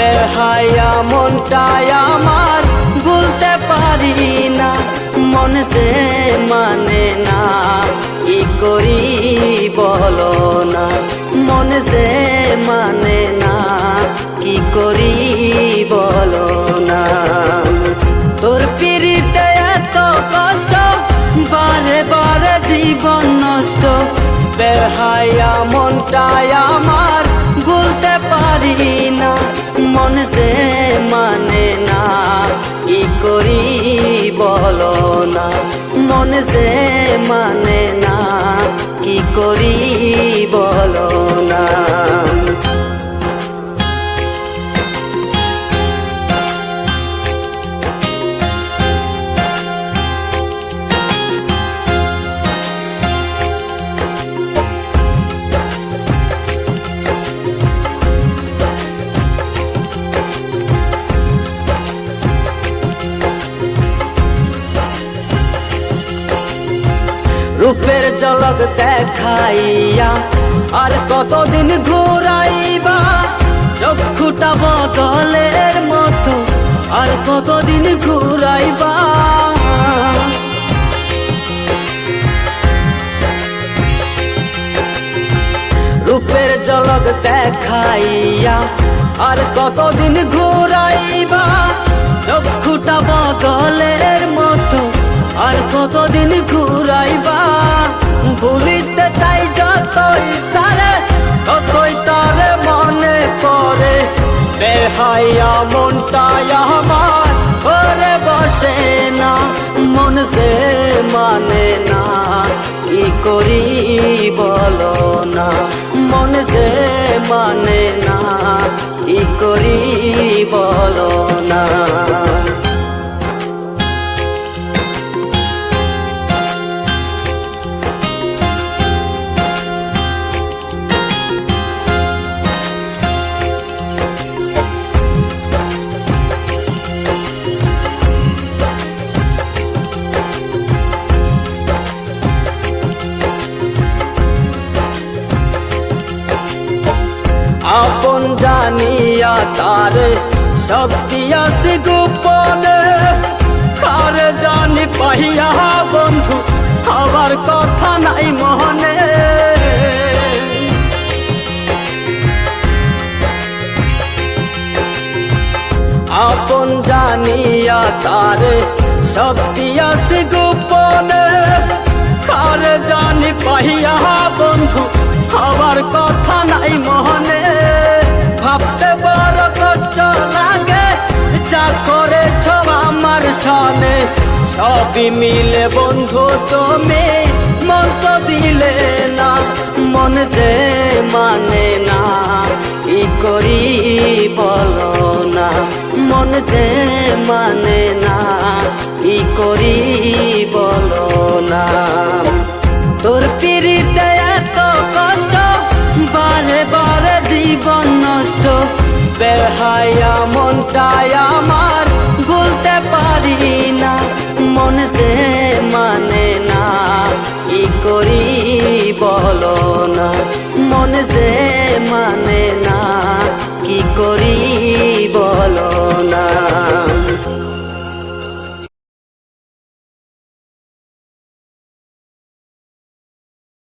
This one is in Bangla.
বেহায়া মনটাই আমার ভুলতে পারি না, মন সে মানে না, কি করি বলো না, মন সে মানে না, কি করি বলো না। তোর পিড়িতে এত কষ্ট, বারে বারে জীবন নষ্ট, বেহায়া মনটাই আমার ভুলতে পারি না, মন সে মানে না, কি করি বলো না, মন সে মানে না, কি করি বলো না। রূপের ঝলক দেখাইয়া আর কতদিন ঘুরাইবা, চক্ষুটা বদলের মতো আর কতদিন ঘুরাইবা। রূপের ঝলক দেখাইয়া আর কতদিন ঘুরাইবা, চক্ষুটা বদলের মতো আর কতদিন ঘুরাইবা। ভুলিতে চাই যতই তারে, ততই তারে মনে পড়ে, বেহায়া মনটাই আমার ঘরে বসে না, মন সে মানে না, কি করি বলো না, মন সে মানে না, কি করি বলো না। আপন জানিয়া তারে সব দিয়াছি গোপনে, কারে জানি পাইয়া বন্ধু হবার কথা নাই মনে। আপন জানিয়া তারে সব দিয়াছি গোপনে, কারে জানি পাইয়া বন্ধু হবার কথা নাই মনে। ভাবতে বড় কষ্ট লাগে, যা করেছ আমার সনে, সবই মিলে বন্ধু তুমি মন তো দিলে না, মন সে মানে না, কি করি বলো না, মন সে মানে না, কি করি বলো না। তোর পিড়িতে এত কষ্ট, বারে বারে জীবন নষ্ট, বেহায়া মনটাই আমার ভুলতে পারি না, মন সে মানে না, কি করি বলো না, মন সে মানে না, কি করি